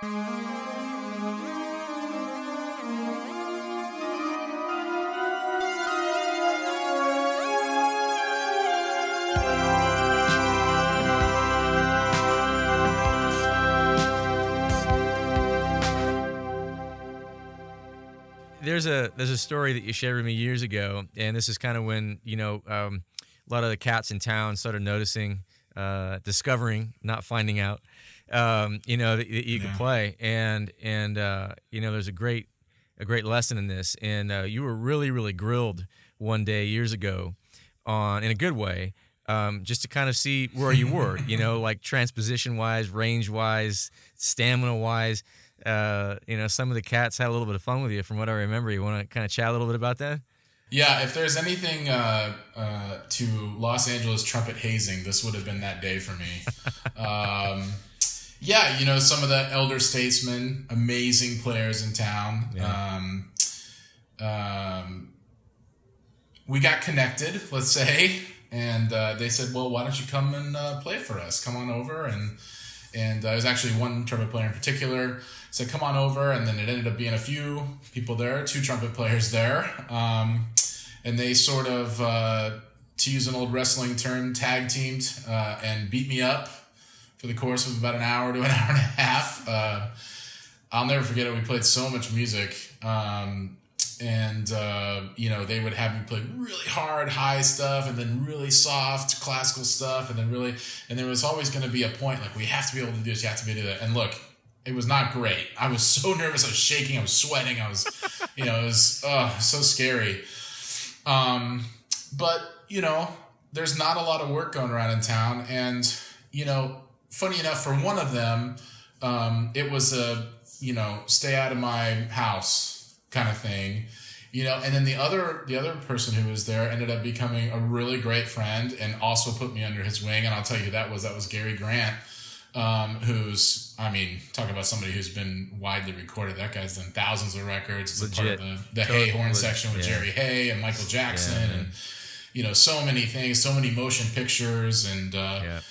There's a story that you shared with me years ago, and this is kind of when a lot of the cats in town started noticing, discovering, not finding out, that you could Yeah. play, and there's a great lesson in this, and you were really really grilled one day years ago, on in a good way, just to kind of see where you were, like transposition wise, range wise, stamina wise. Some of the cats had a little bit of fun with you, from what I remember. You want to kind of chat a little bit about that? Yeah, if there's anything to Los Angeles trumpet hazing, this would have been that day for me. Yeah, some of the elder statesmen, amazing players in town. Yeah. We got connected, let's say, and they said, "Well, why don't you come and play for us? Come on over." And there was actually one trumpet player in particular said, "Come on over," and then it ended up being a few people there, 2 trumpet players there, and they sort of, to use an old wrestling term, tag teamed and beat me up for the course of about an hour to an hour and a half. I'll never forget it. We played so much music, and they would have me play really hard, high stuff, and then really soft, classical stuff, and there was always going to be a point, like, we have to be able to do this, you have to be able to do that. And look, it was not great. I was so nervous, I was shaking, I was sweating, I was, it was so scary. But, there's not a lot of work going around in town, and, funny enough, for one of them, it was a, stay out of my house kind of thing, and then the other person who was there ended up becoming a really great friend and also put me under his wing. And I'll tell you, that was Gary Grant, who's, talk about somebody who's been widely recorded. That guy's done thousands of records. It's a part of the Hay horn section with Jerry Hay and Michael Jackson, and so many things, so many motion pictures, and I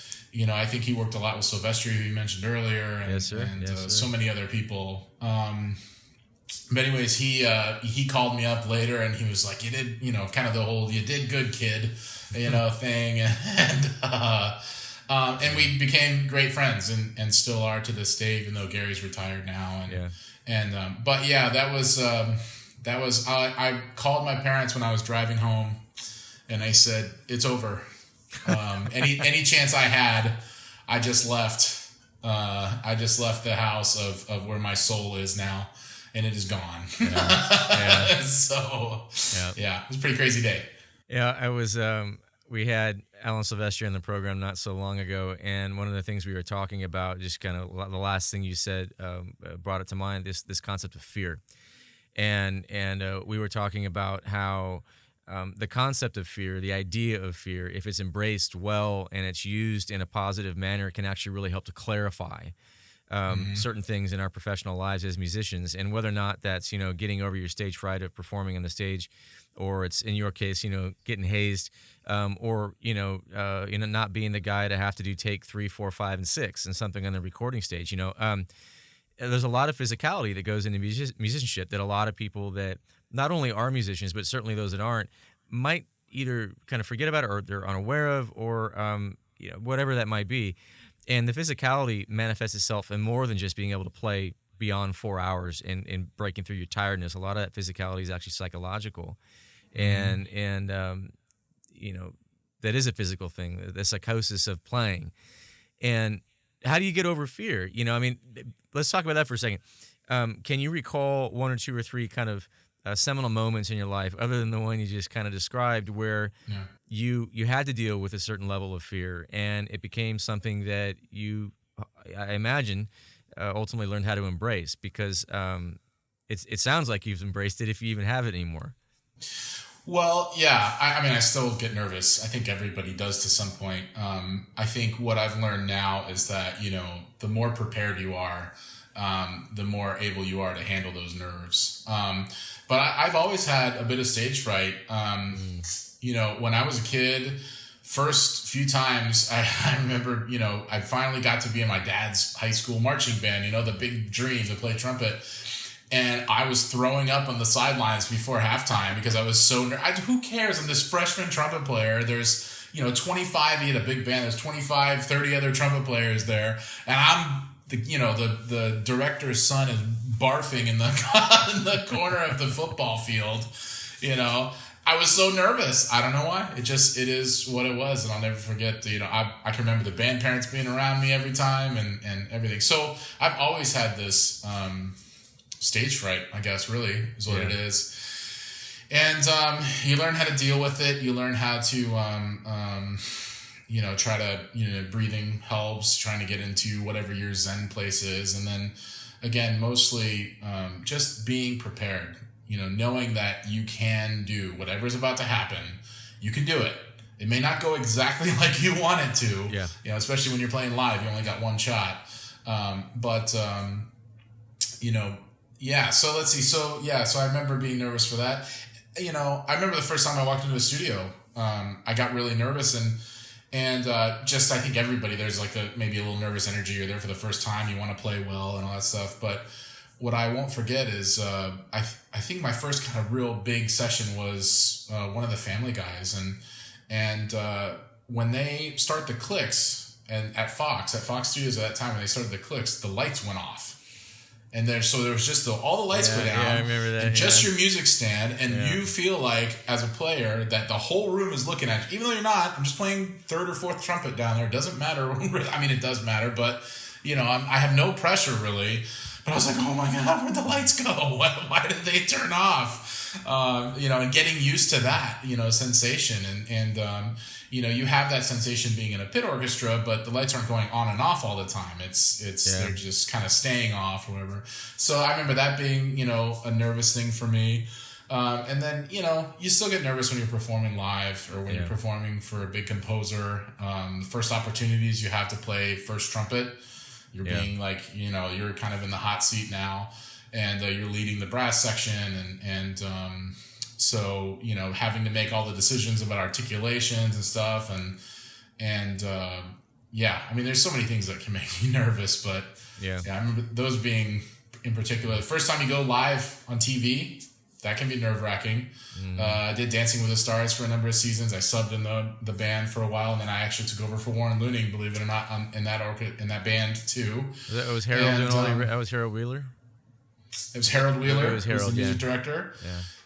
think he worked a lot with Silvestri, who you mentioned earlier, and, Yes, sir. so many other people. But anyways, he called me up later, and he was like, "You did, kind of the whole 'you did good, kid,' thing," and we became great friends, and still are to this day, even though Gary's retired now. But yeah, that was I called my parents when I was driving home, and I said, "It's over." Any chance I had, I just left. I just left the house of where my soul is now, and it is gone. So it was a pretty crazy day. Yeah, I was. We had Alan Silvestri on the program not so long ago, and one of the things we were talking about, just kind of the last thing you said, brought it to mind. This concept of fear, and we were talking about how the concept of fear, the idea of fear, if it's embraced well and it's used in a positive manner, can actually really help to clarify certain things in our professional lives as musicians, and whether or not that's getting over your stage fright of performing on the stage, or it's, in your case, getting hazed, or not being the guy to have to do take 3, 4, 5, and 6 and something on the recording stage. There's a lot of physicality that goes into musicianship that a lot of people that not only are musicians, but certainly those that aren't, might either kind of forget about it, or they're unaware of, or whatever that might be. And the physicality manifests itself in more than just being able to play beyond 4 hours and breaking through your tiredness. A lot of that physicality is actually psychological, and that is a physical thing, the psychosis of playing. And how do you get over fear? Let's talk about that for a second. Can you recall 1 or 2 or 3 kind of seminal moments in your life, other than the one you just kind of described, where you had to deal with a certain level of fear, and it became something that you, I imagine, ultimately learned how to embrace? Because it sounds like you've embraced it, if you even have it anymore. Well, yeah. I still get nervous. I think everybody does to some point. I think what I've learned now is that, the more prepared you are, the more able you are to handle those nerves. But I've always had a bit of stage fright. When I was a kid, first few times, I remember, I finally got to be in my dad's high school marching band, the big dream to play trumpet. And I was throwing up on the sidelines before halftime because I was so who cares? I'm this freshman trumpet player. There's, 25, he had a big band. There's 25, 30 other trumpet players there. And I'm, the director's son is barfing in the in the corner of the football field, I was so nervous. I don't know why. It is what it was. And I'll never forget, I can remember the band parents being around me every time and everything. So I've always had this stage fright, I guess, really is what it is. And you learn how to deal with it. You learn how to, try to, breathing helps, trying to get into whatever your Zen place is. And then, again, mostly just being prepared, knowing that you can do whatever's about to happen. You can do it. It may not go exactly like you want it to, especially when you're playing live. You only got one shot. So let's see. So I remember being nervous for that. I remember the first time I walked into a studio, I got really nervous and just, I think everybody, there's like maybe a little nervous energy. You're there for the first time. You want to play well and all that stuff. But what I won't forget is, I think my first kind of real big session was, one of the Family guys. And when they start the clicks and at Fox Studios at that time, when they started the clicks, the lights went off. And there was just all the lights go down. Yeah, I remember that. And just your music stand, and you feel like, as a player, that the whole room is looking at you. Even though you're not, I'm just playing third or fourth trumpet down there. It doesn't matter. I mean, it does matter, but, I have no pressure, really. But I was like, oh my God, where'd the lights go? Why did they turn off? And getting used to that, sensation. And you have that sensation being in a pit orchestra, but the lights aren't going on and off all the time. They're just kind of staying off or whatever. So I remember that being, a nervous thing for me. And then, you still get nervous when you're performing live or when you're performing for a big composer. The first opportunities you have to play first trumpet, you're being like, you're kind of in the hot seat now, and you're leading the brass section so, having to make all the decisions about articulations and stuff. I mean, there's so many things that can make you nervous, but I remember those being in particular. The first time you go live on TV, that can be nerve-wracking. I did Dancing with the Stars for a number of seasons. I subbed in the band for a while, and then I actually took over for Warren Looning, believe it or not, in that band too. Was Harold that was Harold Wheeler? It was Harold Wheeler. It was Harold, the music director.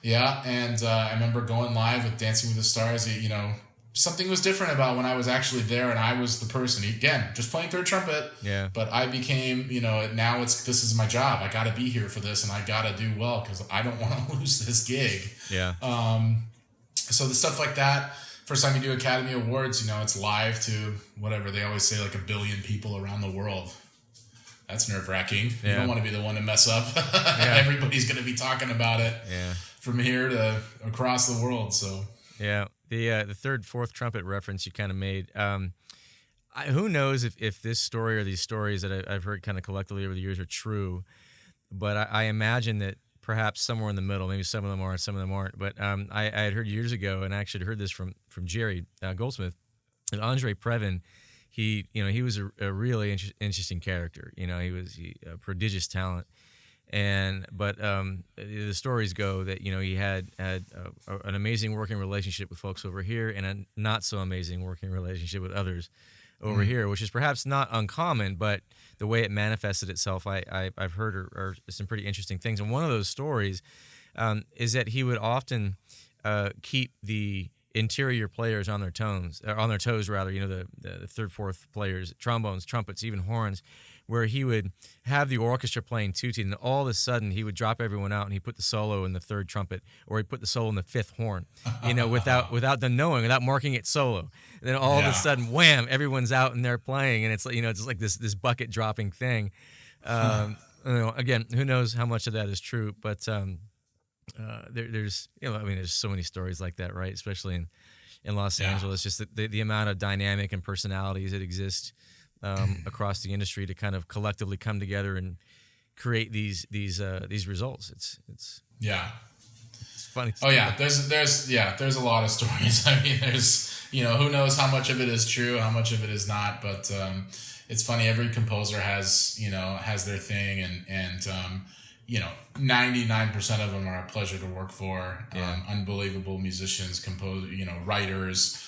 Yeah, and I remember going live with Dancing with the Stars. Something was different about when I was actually there and I was the person. Again, just playing third trumpet. Yeah. But I became, now this is my job. I got to be here for this, and I got to do well because I don't want to lose this gig. Yeah. So the stuff like that. First time you do Academy Awards, it's live to whatever they always say, like 1 billion people around the world. That's nerve-wracking. You don't want to be the one to mess up. Everybody's going to be talking about it from here to across the world. So the third, fourth trumpet reference you kind of made. Who knows if this story or these stories that I've heard kind of collectively over the years are true, but I imagine that perhaps somewhere in the middle, maybe some of them are, some of them aren't. But I had heard years ago, and I actually heard this from Jerry Goldsmith, and Andre Previn. He was a really interesting character. He was a prodigious talent, but the stories go that he had an amazing working relationship with folks over here and a not so amazing working relationship with others over here, which is perhaps not uncommon, but the way it manifested itself, I've heard are some pretty interesting things. And one of those stories is that he would often keep the interior players on their toes, the third, fourth players, trombones, trumpets, even horns, where he would have the orchestra playing tutti, and all of a sudden he would drop everyone out and he put the solo in the third trumpet, or he put the solo in the fifth horn, without them knowing, without marking it solo. And then all of a sudden, wham, everyone's out and they're playing, and it's just like this bucket dropping thing. Again, who knows how much of that is true, but there's so many stories like that, right? Especially in Los Angeles, just the amount of dynamic and personalities that exist across the industry to kind of collectively come together and create these results. It's funny Oh stuff. yeah, there's a lot of stories. I mean, there's who knows how much of it is true, how much of it is not, but it's funny. Every composer has has their thing, and 99% of them are a pleasure to work for. Unbelievable musicians, writers.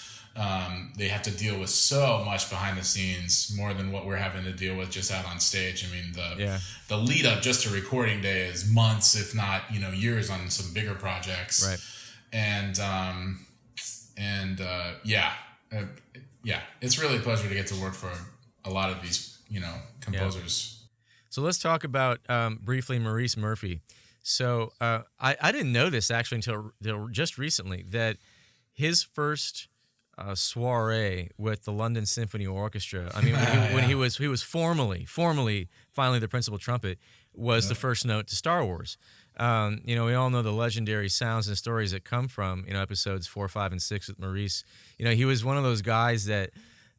They have to deal with so much behind the scenes, more than what we're having to deal with just out on stage. I mean, the lead up just to recording day is months, if not years, on some bigger projects. Right. And it's really a pleasure to get to work for a lot of these composers. Yeah. So let's talk about briefly Maurice Murphy. So I didn't know this actually until just recently, that his first soiree with the London Symphony Orchestra. I mean, when he was formally finally the principal trumpet, was the first note to Star Wars. We all know the legendary sounds and stories that come from episodes 4, 5, and 6 with Maurice. He was one of those guys that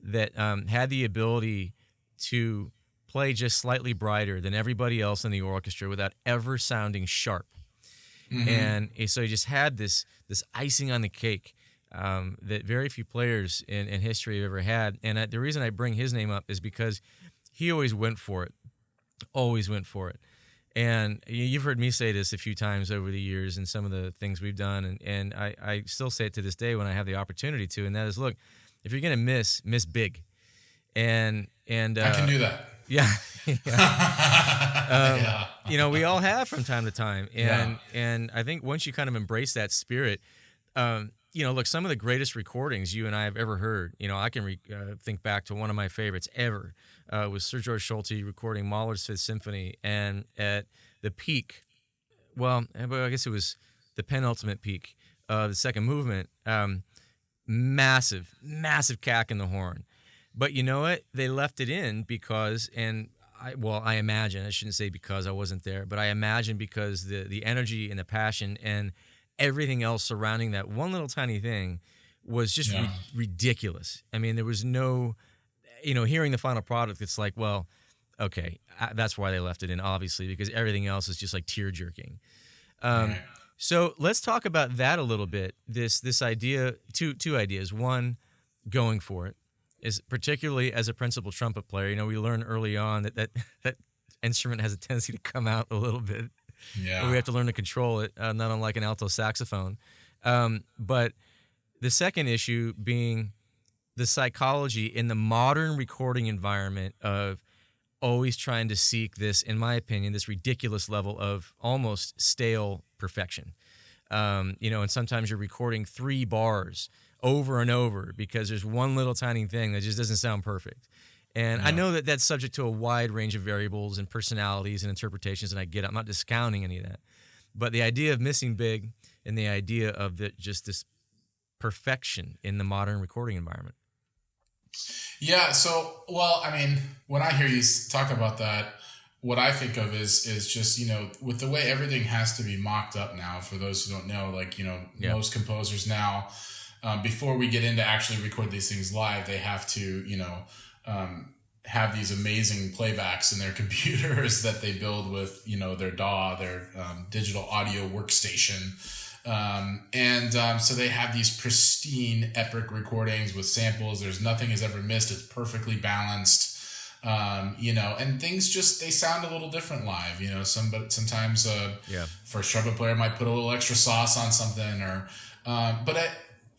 had the ability to play just slightly brighter than everybody else in the orchestra without ever sounding sharp. Mm-hmm. And so he just had this icing on the cake that very few players in history have ever had. And the reason I bring his name up is because he always went for it. Always went for it. And you've heard me say this a few times over the years and some of the things we've done, and I still say it to this day when I have the opportunity to, and that is, look, if you're going to miss big. And I can do that. Yeah. We all have from time to time. And I think once you kind of embrace that spirit, look, some of the greatest recordings you and I have ever heard, I can think back to one of my favorites ever, was Sir George Solti recording Mahler's Fifth Symphony. And at the peak, well, I guess it was the penultimate peak, the second movement, massive cack in the horn. But you know what? They left it in because, I imagine, I shouldn't say because I wasn't there, but I imagine because the energy and the passion and everything else surrounding that one little tiny thing was just ridiculous. I mean, there was no, hearing the final product, it's like, well, okay, that's why they left it in, obviously, because everything else is just like tear-jerking. So let's talk about that a little bit. This idea, two ideas. One, going for it, is particularly as a principal trumpet player. We learn early on that instrument has a tendency to come out a little bit. Yeah. We have to learn to control it, not unlike an alto saxophone. But the second issue being the psychology in the modern recording environment of always trying to seek this, in my opinion, this ridiculous level of almost stale perfection. And sometimes you're recording 3 bars over and over because there's one little tiny thing that just doesn't sound perfect. And I know that that's subject to a wide range of variables and personalities and interpretations, and I get it. I'm not discounting any of that. But the idea of missing big and the idea of just this perfection in the modern recording environment. Yeah, so, well, I mean, when I hear you talk about that, what I think of is just, with the way everything has to be mocked up now, for those who don't know, most composers now, before we get into actually record these things live, they have to, have these amazing playbacks in their computers that they build with, their DAW, their digital audio workstation. So they have these pristine, epic recordings with samples. There's nothing is ever missed. It's perfectly balanced. And things they sound a little different live. Sometimes first trumpet player might put a little extra sauce on something, but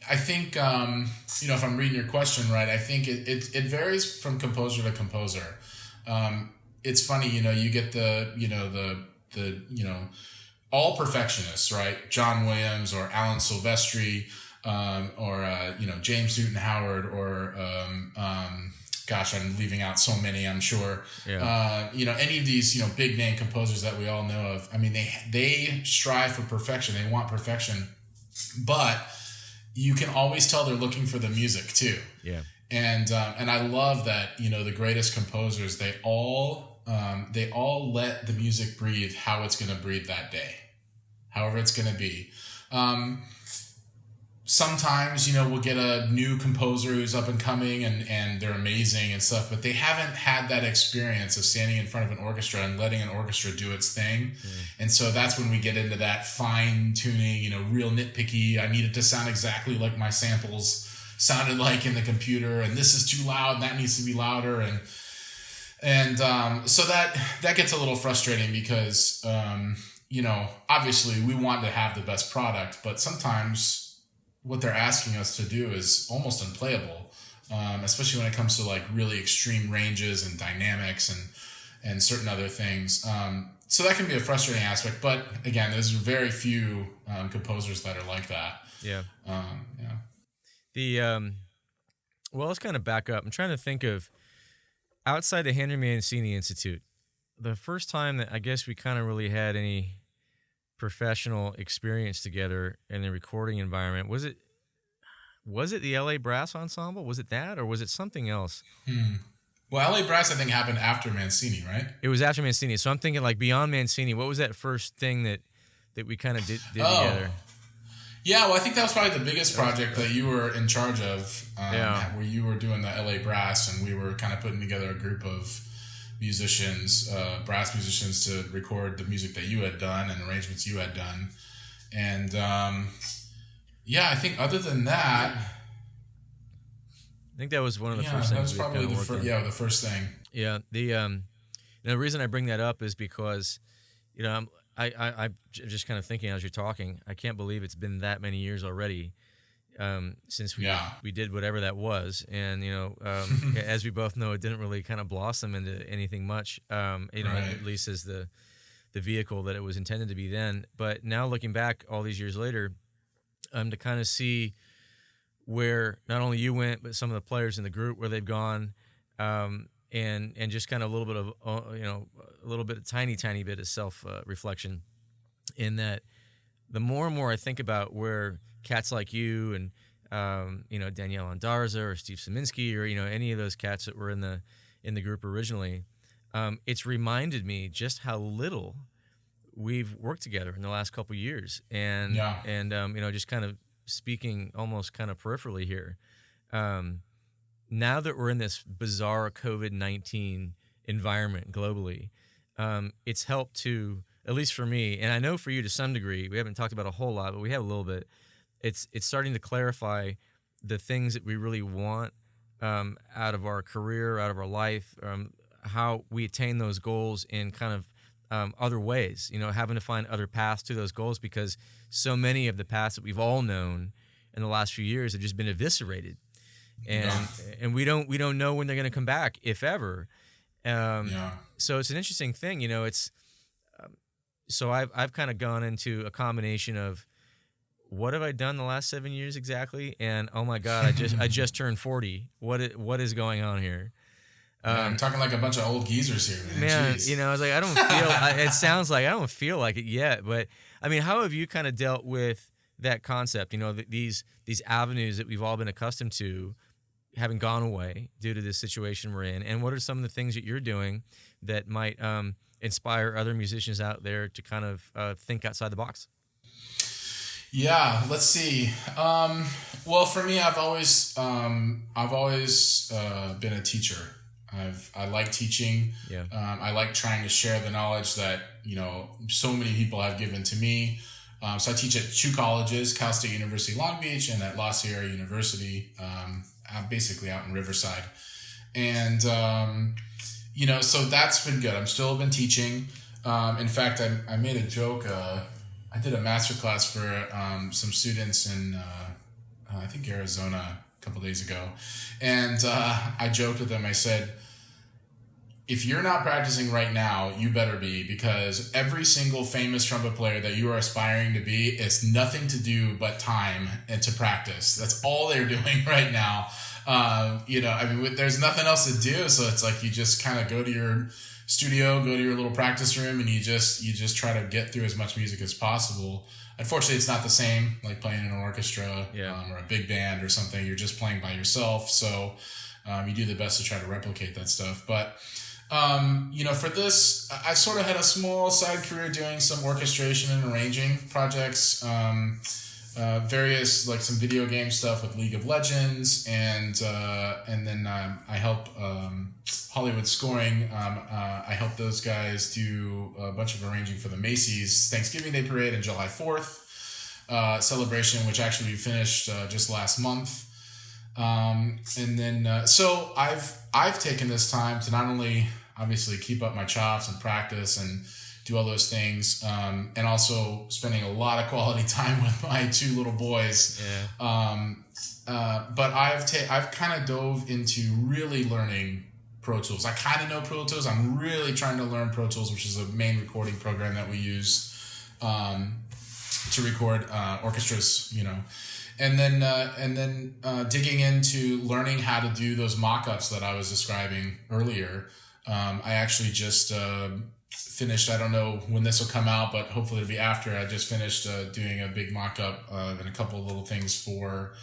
I think if I'm reading your question right, I think it varies from composer to composer. It's funny, you get the all perfectionists, right? John Williams or Alan Silvestri, or James Newton Howard, or gosh, I'm leaving out so many, I'm sure. Yeah. Any of these, big name composers that we all know of. I mean, they strive for perfection. They want perfection, but you can always tell they're looking for the music too. Yeah. And I love that, the greatest composers, they all let the music breathe how it's going to breathe that day, however it's going to be. sometimes, we'll get a new composer who's up and coming and they're amazing and stuff, but they haven't had that experience of standing in front of an orchestra and letting an orchestra do its thing. And so that's when we get into that fine tuning, real nitpicky. I need it to sound exactly like my samples sounded like in the computer, and this is too loud and that needs to be louder. And so that gets a little frustrating because, obviously we want to have the best product, but sometimes what they're asking us to do is almost unplayable, especially when it comes to like really extreme ranges and dynamics and certain other things. So that can be a frustrating aspect, but again, there's very few composers that are like that. Yeah. Yeah. Well, let's kind of back up. I'm trying to think of outside the Henry Mancini Institute, the first time that I guess we kind of really had any professional experience together in the recording environment, was it the LA Brass Ensemble? Was it that, or was it something else? Well, LA Brass I think happened after Mancini, right? It was after Mancini. So I'm thinking like beyond Mancini, what was that first thing that we kind of did together? Yeah, well, I think that was probably the biggest project that you were in charge of, where you were doing the LA Brass, and we were kind of putting together a group of musicians, brass musicians, to record the music that you had done and arrangements you had done. And I think other than that, I think that was one of the first things. That was probably the first thing. Yeah, the reason I bring that up is because, I'm just kind of thinking as you're talking, I can't believe it's been that many years already since we did whatever that was, and as we both know, it didn't really kind of blossom into anything much. Right. At least as the vehicle that it was intended to be then. But now looking back all these years later, to kind of see where not only you went, but some of the players in the group where they've gone, and just kind of a little bit of tiny bit of self reflection, in that the more and more I think about where cats like you and Danielle Andarza or Steve Szyminski or any of those cats that were in the group originally, it's reminded me just how little we've worked together in the last couple of years, and just kind of speaking almost kind of peripherally here. Now that we're in this bizarre COVID-19 environment globally, it's helped to, at least for me, and I know for you to some degree, we haven't talked about a whole lot, but we have a little bit. It's starting to clarify the things that we really want out of our career, out of our life, how we attain those goals in kind of other ways, having to find other paths to those goals, because so many of the paths that we've all known in the last few years have just been eviscerated. And we don't know when they're going to come back, if ever. So it's an interesting thing, it's so I've kind of gone into a combination of what have I done the last 7 years exactly, and oh my God, I just turned 40. What is going on here? I'm talking like a bunch of old geezers here, man. Jeez. I was like, I don't feel. It sounds like I don't feel like it yet, but I mean, how have you kind of dealt with that concept? These avenues that we've all been accustomed to having gone away due to this situation we're in, and what are some of the things that you're doing that might inspire other musicians out there to kind of think outside the box? Yeah, let's see. Well, for me, I've always been a teacher. I like teaching. Yeah. I like trying to share the knowledge that so many people have given to me. So I teach at two colleges: Cal State University Long Beach and at La Sierra University. I'm basically out in Riverside, and so that's been good. I'm still been teaching. In fact, I made a joke. I did a masterclass for some students in I think Arizona a couple days ago, and I joked with them. I said, if you're not practicing right now, you better be, because every single famous trumpet player that you are aspiring to be is nothing to do but time and to practice. That's all they're doing right now. There's nothing else to do. So it's like you just kind of go to your studio, go to your little practice room, and you just try to get through as much music as possible. Unfortunately, it's not the same like playing in an orchestra or a big band or something. You're just playing by yourself. So you do the best to try to replicate that stuff. But for this, I sort of had a small side career doing some orchestration and arranging projects. various like some video game stuff with League of Legends, and then I help Hollywood Scoring. I help those guys do a bunch of arranging for the Macy's Thanksgiving Day Parade and July 4th celebration, which actually we finished just last month. And then so I've taken this time to not only obviously keep up my chops and practice and do all those things, and also spending a lot of quality time with my two little boys. Yeah. But I've kind of dove into really learning Pro Tools. I kind of know Pro Tools. I'm really trying to learn Pro Tools, which is a main recording program that we use to record orchestras, you know. And then digging into learning how to do those mock-ups that I was describing earlier. I actually just finished, I don't know when this will come out, but hopefully it'll be after. I just finished doing a big mock-up and a couple of little things for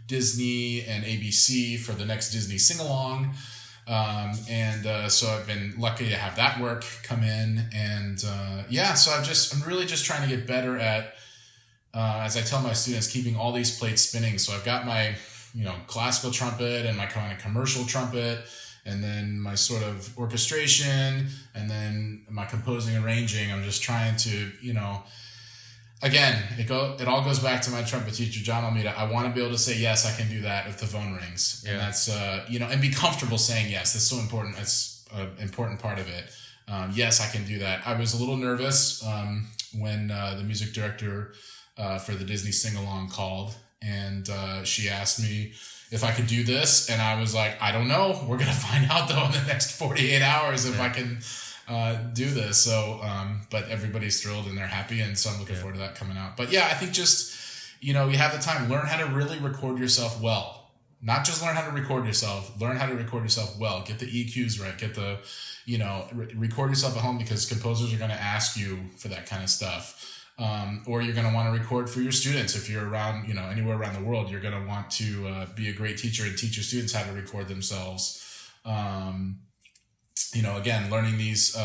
Disney and ABC for the next Disney sing-along. So I've been lucky to have that work come in. And so I'm really just trying to get better at, as I tell my students, keeping all these plates spinning. So I've got my, classical trumpet and my kind of commercial trumpet, and then my sort of orchestration, and then my composing, arranging. I'm just trying to, again, it all goes back to my trumpet teacher, John Almeida. I want to be able to say, yes, I can do that if the phone rings. Yeah. And that's, and be comfortable saying yes. That's so important. That's an important part of it. Yes, I can do that. I was a little nervous when the music director for the Disney sing-along called, and she asked me if I could do this, and I was like, I don't know. We're going to find out, though, in the next 48 hours if I can do this. So, but everybody's thrilled and they're happy, and so I'm looking forward to that coming out. But yeah, I think just, you have the time. Learn how to really record yourself well. Not just learn how to record yourself. Learn how to record yourself well. Get the EQs right. Get the, record yourself at home, because composers are going to ask you for that kind of stuff. Or you're going to want to record for your students. If you're around, anywhere around the world, you're going to want to be a great teacher and teach your students how to record themselves. Again, learning these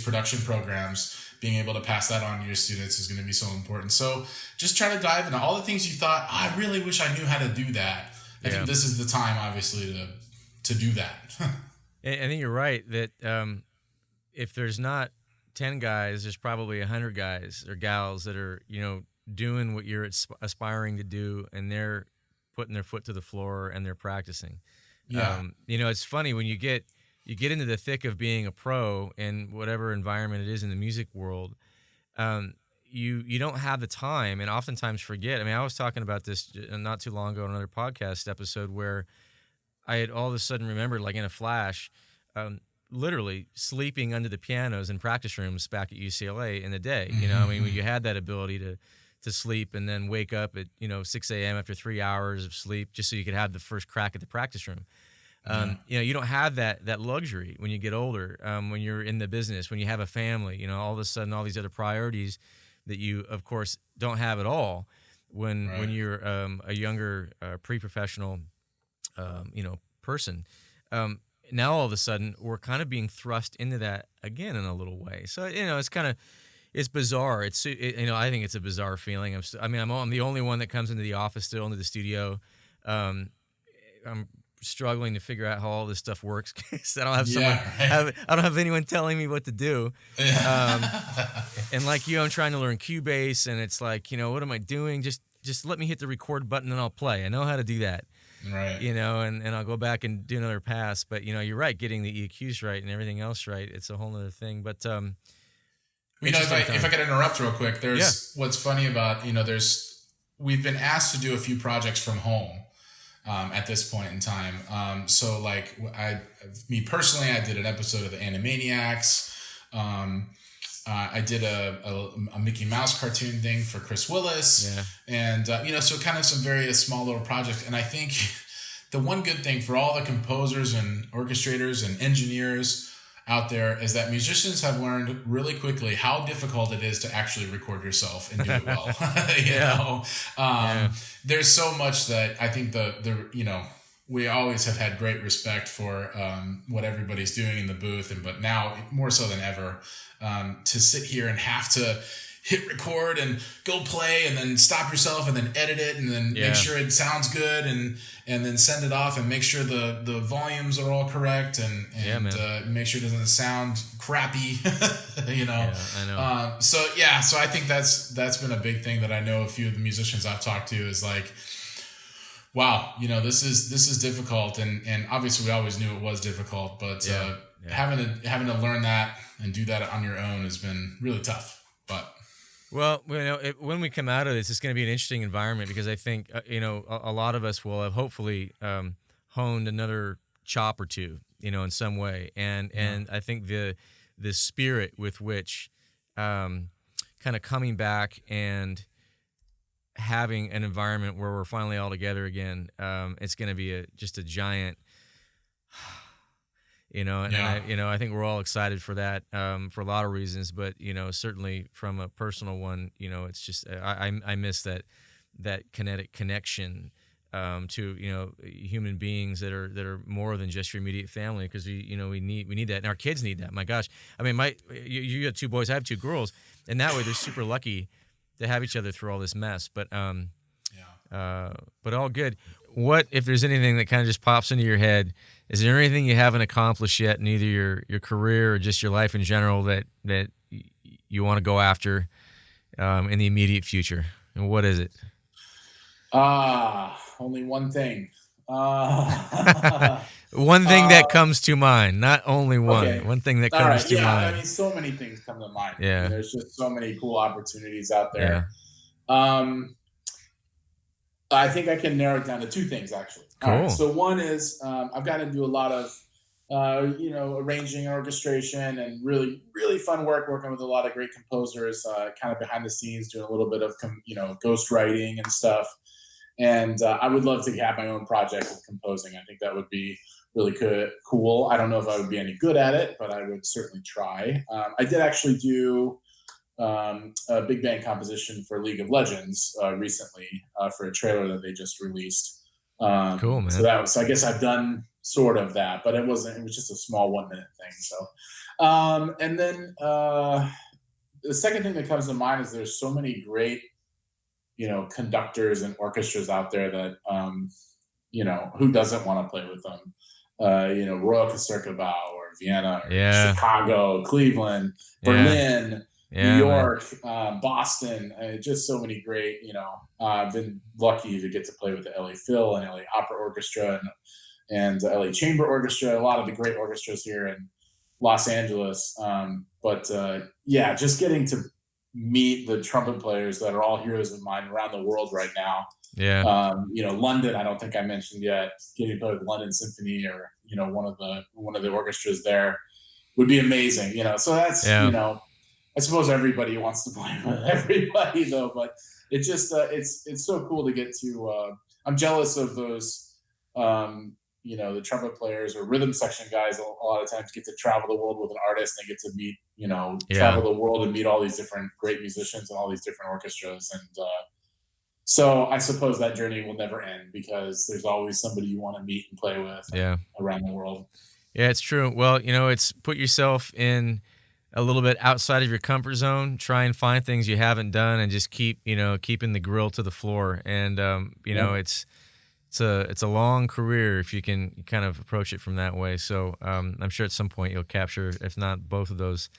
production programs, being able to pass that on to your students is going to be so important. So just try to dive into all the things you thought, I really wish I knew how to do that. I think this is the time, obviously, to do that. I think you're right that if there's not 10 guys, there's probably 100 guys or gals that are, doing what you're aspiring to do, and they're putting their foot to the floor and they're practicing. Yeah. It's funny when you get into the thick of being a pro in whatever environment it is in the music world, you don't have the time, and oftentimes forget. I mean, I was talking about this not too long ago on another podcast episode where I had all of a sudden remembered, like in a flash, literally sleeping under the pianos in practice rooms back at UCLA in the day. When you had that ability to sleep and then wake up at 6 a.m. after 3 hours of sleep just so you could have the first crack at the practice room. You don't have that luxury when you get older, when you're in the business, when you have a family. All of a sudden all these other priorities that you of course don't have at all when you're a younger pre-professional person. Now all of a sudden we're kind of being thrust into that again in a little way. So it's bizarre. I think it's a bizarre feeling. I'm the only one that comes into the office still, into the studio. I'm struggling to figure out how all this stuff works, because I don't have I don't have anyone telling me what to do. And like you, I'm trying to learn Cubase, and it's like, what am I doing? Just let me hit the record button and I'll play. I know how to do that. Right. And I'll go back and do another pass. But, you're right, getting the EQs right and everything else right, it's a whole other thing. But, if I could interrupt real quick, what's funny about, we've been asked to do a few projects from home at this point in time. So like me personally, I did an episode of the Animaniacs. I did a Mickey Mouse cartoon thing for Chris Willis. Yeah. And, so kind of some various small little projects. And I think the one good thing for all the composers and orchestrators and engineers out there is that musicians have learned really quickly how difficult it is to actually record yourself and do it well. There's so much that I think we always have had great respect for what everybody's doing in the booth, but now more so than ever, to sit here and have to hit record and go play and then stop yourself and then edit it and then make sure it sounds good and then send it off and make sure the volumes are all correct and make sure it doesn't sound crappy, you know. Yeah, I know. So I think that's been a big thing that I know a few of the musicians I've talked to is like, wow, you know, this is difficult and obviously we always knew it was difficult, but having to learn that and do that on your own has been really tough. But well, you know, when we come out of this, it's going to be an interesting environment because I think you know, a lot of us will have hopefully honed another chop or two, you know, in some way, and I think the spirit with which kind of coming back and having an environment where we're finally all together again, it's going to be just a giant. You know, and I think we're all excited for that for a lot of reasons, but you know, certainly from a personal one, you know, it's just I miss that kinetic connection to, you know, human beings that are more than just your immediate family, because we need that, and our kids need that. My gosh, I mean, you have two boys, I have two girls, and that way they're super lucky to have each other through all this mess. But all good. What if there's anything that kind of just pops into your head? Is there anything you haven't accomplished yet in either your career or just your life in general that you want to go after in the immediate future? And what is it? Only one thing. One thing that comes to mind, not only one. Okay. One thing that comes to mind. I mean, so many things come to mind. Yeah. I mean, there's just so many cool opportunities out there. Yeah. I think I can narrow it down to two things, actually. Cool. Right, so one is I've got to do a lot of, arranging and orchestration and really, really fun working with a lot of great composers, kind of behind the scenes, doing a little bit of, ghost writing and stuff. And I would love to have my own project with composing. I think that would be really cool. I don't know if I would be any good at it, but I would certainly try. I did actually do a big band composition for League of Legends recently for a trailer that they just released. Cool, man. So I guess I've done sort of that, but it was just a small 1 minute thing. So, and then the second thing that comes to mind is there's so many great, conductors and orchestras out there that, who doesn't want to play with them? Royal Concertgebouw or Vienna or Chicago, Cleveland, Berlin, New York, Boston, just so many great, I've been lucky to get to play with the LA Phil and LA Opera Orchestra and LA Chamber Orchestra, a lot of the great orchestras here in Los Angeles. Just getting to meet the trumpet players that are all heroes of mine around the world right now. Yeah. London, I don't think I mentioned yet, getting to play with London Symphony or, one of the orchestras there would be amazing, so that's, I suppose everybody wants to play with everybody though, but it just, it's so cool to get to, I'm jealous of those, the trumpet players or rhythm section guys a lot of times get to travel the world with an artist and they get to meet, travel the world and meet all these different great musicians and all these different orchestras. And, so I suppose that journey will never end because there's always somebody you want to meet and play with around the world. Yeah, it's true. Well, it's put yourself in a little bit outside of your comfort zone, try and find things you haven't done and just keeping the grill to the floor. And, it's a long career if you can kind of approach it from that way. So I'm sure at some point you'll capture, if not both of those,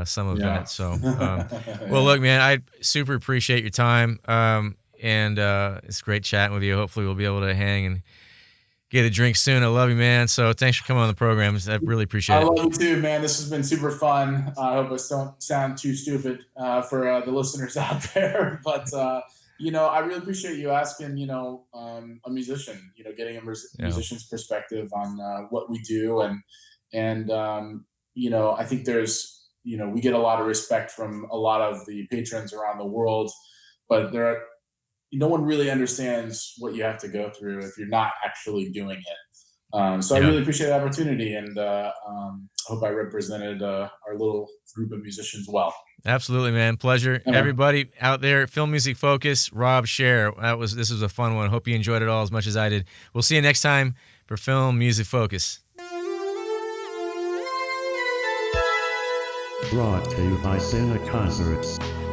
some of that. So, well, look, man, I super appreciate your time. And it's great chatting with you. Hopefully we'll be able to hang and get a drink soon. I love you, man. So thanks for coming on the program. I really appreciate it. I love you too, man. This has been super fun. I hope I don't sound too stupid for the listeners out there. But, I really appreciate you asking, a musician, getting a musician's perspective on what we do. And I think there's, we get a lot of respect from a lot of the patrons around the world, but no one really understands what you have to go through if you're not actually doing it. So I really appreciate the opportunity, and hope I represented our little group of musicians well. Absolutely, man. Pleasure. Everybody out there, Film Music Focus, Rob Schaer. This was a fun one. Hope you enjoyed it all as much as I did. We'll see you next time for Film Music Focus. Brought to you by CineConcerts.